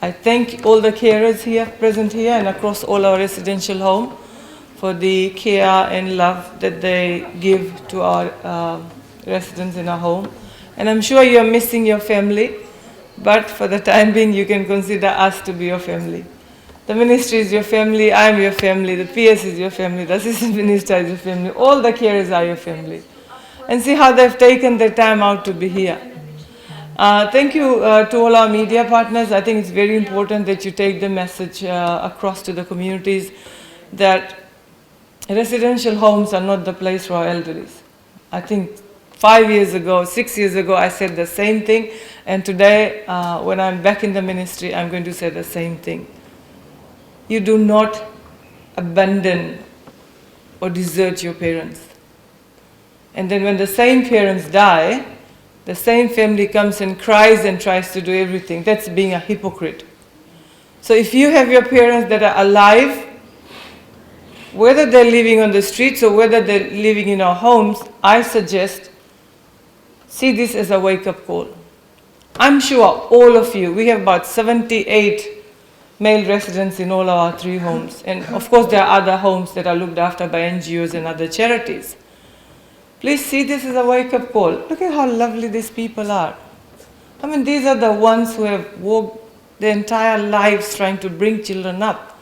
I thank all the carers here, present here and across all our residential home for the care and love that they give to our residents in our home. And I'm sure you're missing your family, but for the time being, you can consider us to be your family. The ministry is your family, I'm your family, the PS is your family, the assistant minister is your family, all the carers are your family. And see how they've taken their time out to be here. Thank you to all our media partners. I think it's very important that you take the message across to the communities that residential homes are not the place for our elderlies. I think 5 years ago, 6 years ago, I said the same thing, and today, when I'm back in the ministry, I'm going to say the same thing. You do not abandon or desert your parents. And then when the same parents die, the same family comes and cries and tries to do everything. That's being a hypocrite. So if you have your parents that are alive, whether they're living on the streets or whether they're living in our homes, I suggest see this as a wake-up call. I'm sure all of you, we have about 78 male residents in all our 3 homes. And of course there are other homes that are looked after by NGOs and other charities. Please see this as a wake-up call. Look at how lovely these people are. I mean, these are the ones who have worked their entire lives trying to bring children up.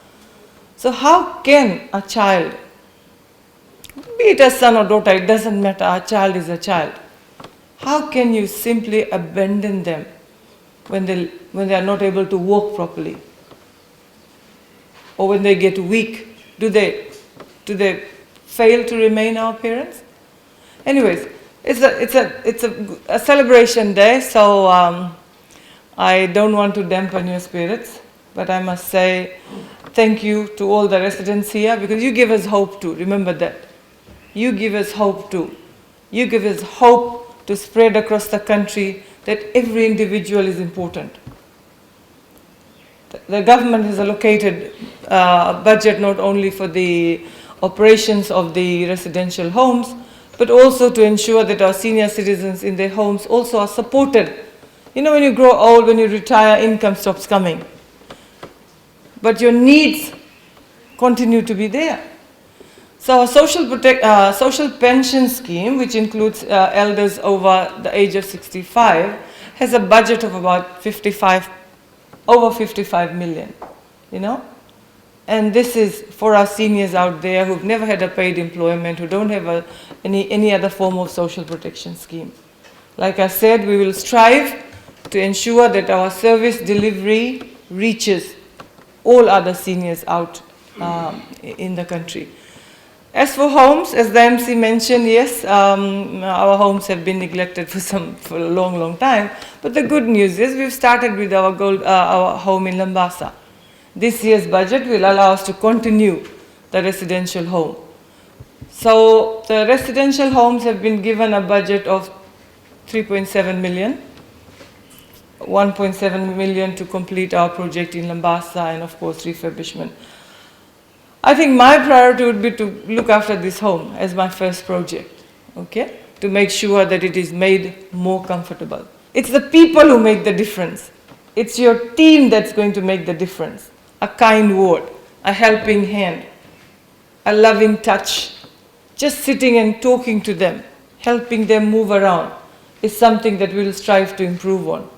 So how can a child, be it a son or daughter, it doesn't matter, a child is a child. How can you simply abandon them when they are not able to walk properly? Or when they get weak? Do they fail to remain our parents? Anyways, it's a celebration day, so I don't want to dampen your spirits, but I must say thank you to all the residents here, because you give us hope too. Remember that. You give us hope too. You give us hope to spread across the country that every individual is important. The government has allocated a budget not only for the operations of the residential homes, but also to ensure that our senior citizens in their homes also are supported. You know, when you grow old, when you retire, income stops coming. But your needs continue to be there. So our social pension scheme, which includes elders over the age of 65, has a budget of about over 55 million, you know? And this is for our seniors out there who've never had a paid employment, who don't have any other form of social protection scheme. Like I said, we will strive to ensure that our service delivery reaches all other seniors out in the country. As for homes, as the MC mentioned, yes, our homes have been neglected for a long, long time. But the good news is we've started with our home in Lambasa. This year's budget will allow us to continue the residential home. So the residential homes have been given a budget of 3.7 million, 1.7 million to complete our project in Lambasa and of course refurbishment. I think my priority would be to look after this home as my first project, okay? To make sure that it is made more comfortable. It's the people who make the difference. It's your team that's going to make the difference. A kind word, a helping hand, a loving touch. Just sitting and talking to them, helping them move around is something that we'll strive to improve on.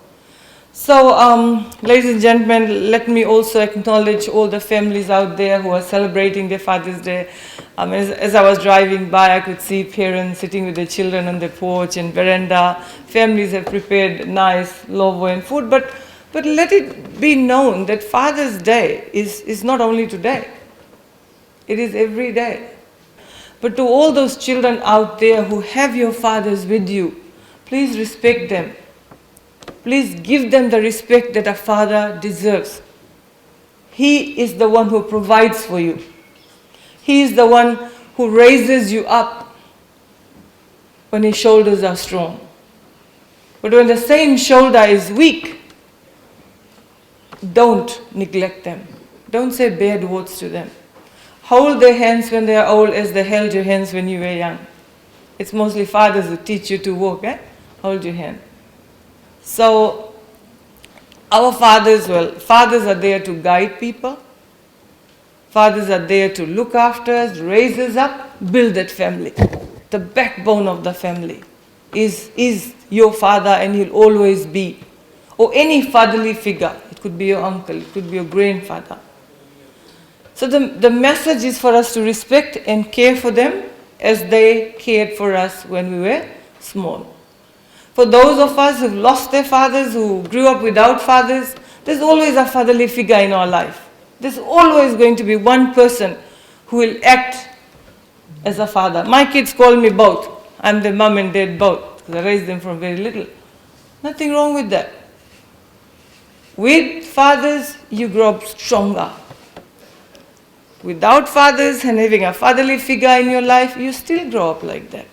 So, ladies and gentlemen, let me also acknowledge all the families out there who are celebrating their Father's Day. As I was driving by, I could see parents sitting with their children on the porch and veranda. Families have prepared nice lovo and food, but let it be known that Father's Day is not only today. It is every day. But to all those children out there who have your fathers with you, please respect them. Please give them the respect that a father deserves. He is the one who provides for you. He is the one who raises you up when his shoulders are strong. But when the same shoulder is weak, don't neglect them. Don't say bad words to them. Hold their hands when they are old as they held your hands when you were young. It's mostly fathers who teach you to walk, eh? Hold your hand. So Our fathers, well, fathers are there to guide people. Fathers are there to look after us, raise us up, build that family. The backbone of the family is your father, and he'll always be. Or any fatherly figure. It could be your uncle, it could be your grandfather. So the message is for us to respect and care for them as they cared for us when we were small. For those of us who've lost their fathers, who grew up without fathers, there's always a fatherly figure in our life. There's always going to be one person who will act as a father. My kids call me both. I'm their mom and dad both, because I raised them from very little. Nothing wrong with that. With fathers, you grow up stronger. Without fathers and having a fatherly figure in your life, you still grow up like that.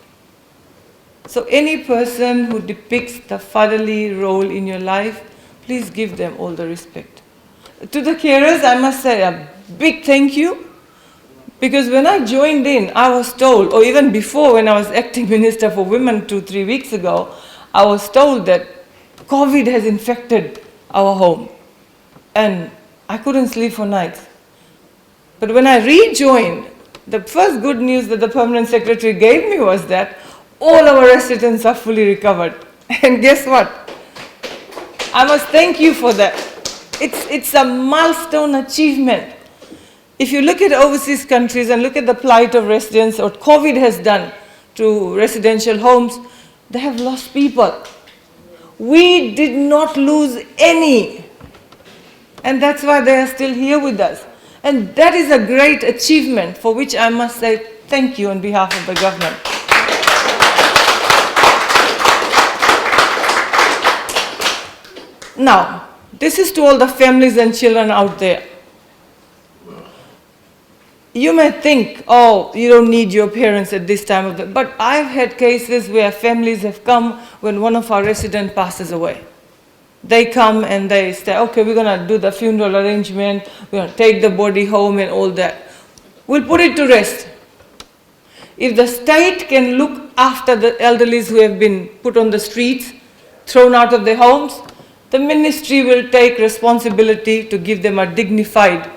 So any person who depicts the fatherly role in your life, please give them all the respect. To the carers, I must say a big thank you, because when I joined in, I was told, or even before when I was acting minister for women 2-3 weeks ago, I was told that COVID has infected our home. And I couldn't sleep for nights. But when I rejoined, the first good news that the permanent secretary gave me was that all our residents are fully recovered. And guess what? I must thank you for that. It's a milestone achievement. If you look at overseas countries and look at the plight of residents, what COVID has done to residential homes, they have lost people. We did not lose any. And that's why they are still here with us. And that is a great achievement for which I must say thank you on behalf of the government. Now, this is to all the families and children out there. You may think, oh, you don't need your parents at this time of the... But I've had cases where families have come when one of our residents passes away. They come and they say, okay, we're going to do the funeral arrangement, we're going to take the body home and all that. We'll put it to rest. If the state can look after the elderlies who have been put on the streets, thrown out of their homes, the ministry will take responsibility to give them a dignified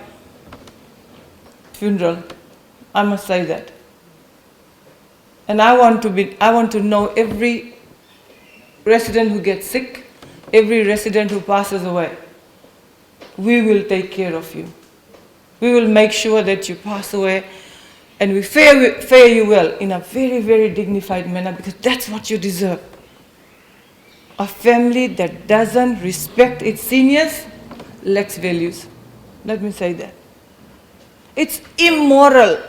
funeral. I must say that. And I want to know every resident who gets sick, every resident who passes away. We will take care of you. We will make sure that you pass away, and we fare you well in a very, very dignified manner, because that's what you deserve. A family that doesn't respect its seniors lacks values. Let me say that. It's immoral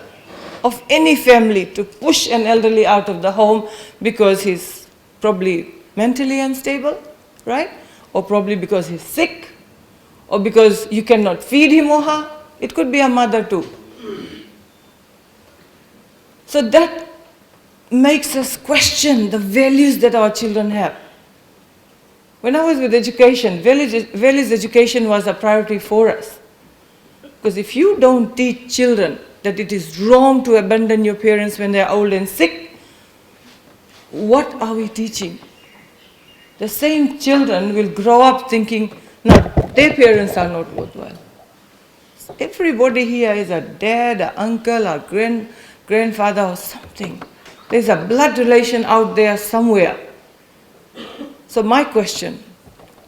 of any family to push an elderly out of the home because he's probably mentally unstable, right? Or probably because he's sick, or because you cannot feed him or her. It could be a mother too. So that makes us question the values that our children have. When I was with education, values education was a priority for us. Because if you don't teach children that it is wrong to abandon your parents when they are old and sick, what are we teaching? The same children will grow up thinking, no, their parents are not worthwhile. Everybody here is a dad, an uncle, a grandfather or something. There's a blood relation out there somewhere. So my question,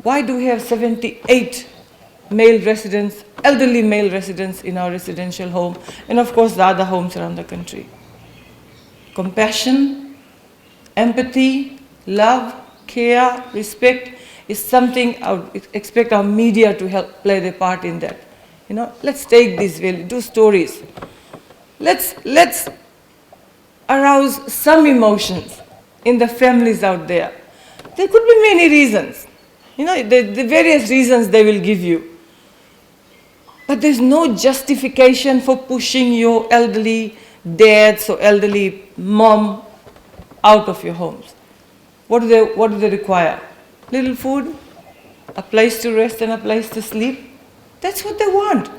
why do we have 78 male residents, elderly male residents in our residential home, and of course the other homes around the country? Compassion, empathy, love, care, respect is something I would expect our media to help play their part in that. You know, let's take these values, do stories. Let's arouse some emotions in the families out there. There could be many reasons. You know, the various reasons they will give you. But there's no justification for pushing your elderly dads or elderly mom out of your homes. What do they require? Little food, a place to rest and a place to sleep. That's what they want.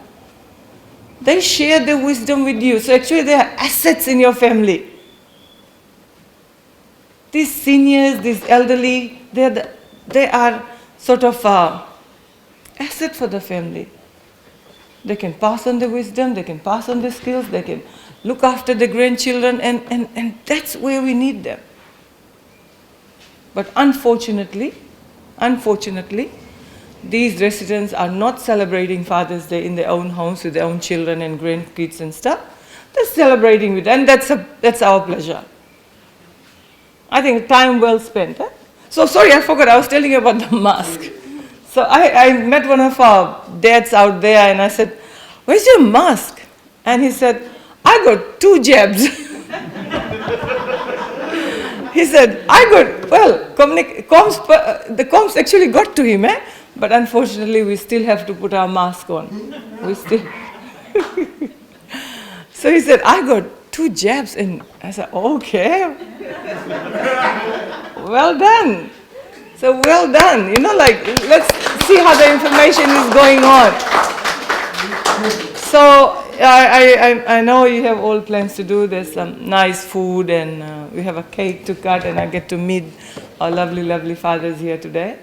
They share their wisdom with you. So actually they are assets in your family. These seniors, these elderly, they are sort of asset for the family. They can pass on the wisdom, they can pass on the skills, they can look after the grandchildren, and that's where we need them. But unfortunately, these residents are not celebrating Father's Day in their own homes with their own children and grandkids and stuff. They're celebrating with, and that's our pleasure. I think time well spent. Eh? So sorry, I forgot, I was telling you about the mask. So I met one of our dads out there and I said, "Where's your mask?" And he said, "I got 2 jabs." He said, the comms actually got to him, but unfortunately we still have to put our mask on. So he said, "I got 2 jabs." And I said, "Okay." Well done. So well done. Let's see how the information is going on. So I know you have all plans to do. There's some nice food and we have a cake to cut and I get to meet our lovely, lovely fathers here today.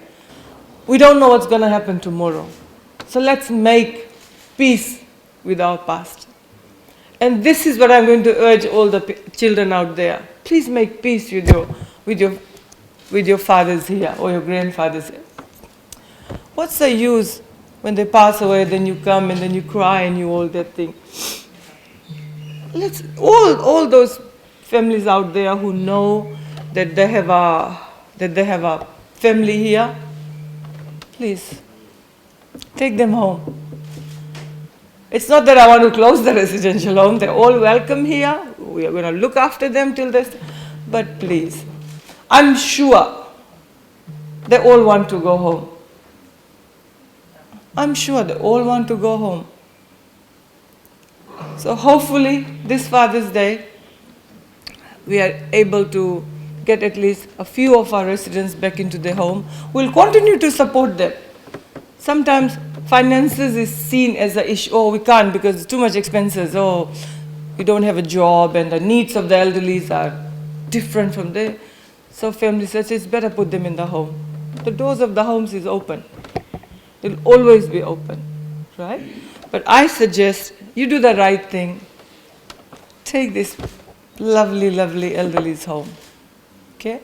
We don't know what's going to happen tomorrow. So let's make peace with our past. And this is what I'm going to urge all the children out there. Please make peace with your fathers here or your grandfathers here. What's the use when they pass away, then you come and then you cry and you all that thing? Let's all those families out there who know that they have a family here, please take them home. It's not that I want to close the residential home. They're all welcome here. We are going to look after them till this. But please, I'm sure they all want to go home. I'm sure they all want to go home. So hopefully this Father's Day, we are able to get at least a few of our residents back into their home. We'll continue to support them. Sometimes finances is seen as an issue. Oh, we can't because it's too much expenses. Oh, we don't have a job and the needs of the elderly are different from there. So families says it's better put them in the home. The doors of the homes is open. It'll always be open, right? But I suggest you do the right thing. Take this lovely, lovely elderlies home, okay?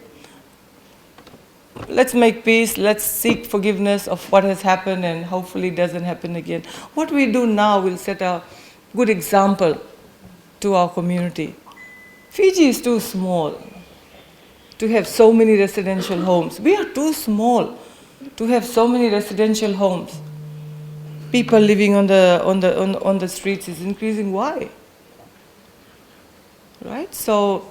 Let's make peace. Let's seek forgiveness of what has happened and hopefully it doesn't happen again. What we do now will set a good example to our community. Fiji is too small to have so many residential homes. We are too small to have so many residential homes. People living on the streets is increasing. Why? Right? So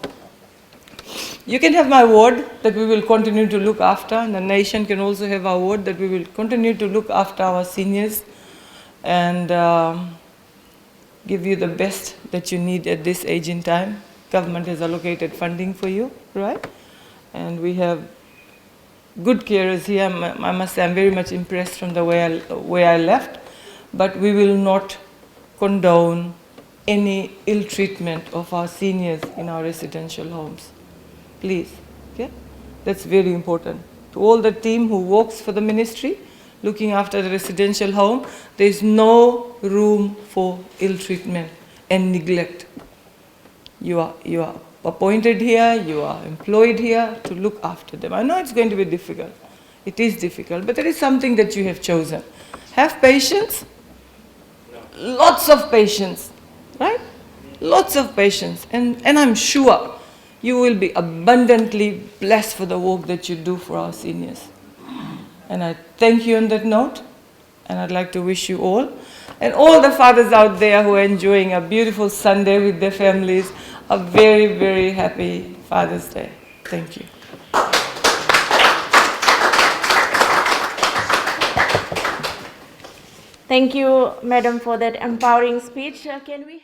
you can have my word that we will continue to look after, and the nation can also have our word that we will continue to look after our seniors and give you the best that you need at this age in time. Government has allocated funding for you, right? And we have good carers here. I must say I'm very much impressed from the way I left, but we will not condone any ill treatment of our seniors in our residential homes. Please, okay? That's very important. To all the team who works for the ministry, looking after the residential home, there is no room for ill treatment and neglect. You are appointed here, you are employed here to look after them. I know it's going to be difficult. It is difficult, but it is something that you have chosen. Have patience, lots of patience, right? Lots of patience, and I'm sure you will be abundantly blessed for the work that you do for our seniors. And I thank you on that note, and I'd like to wish you all, and all the fathers out there who are enjoying a beautiful Sunday with their families, a very, very happy Father's Day. Thank you. Thank you, Madam, for that empowering speech. Can we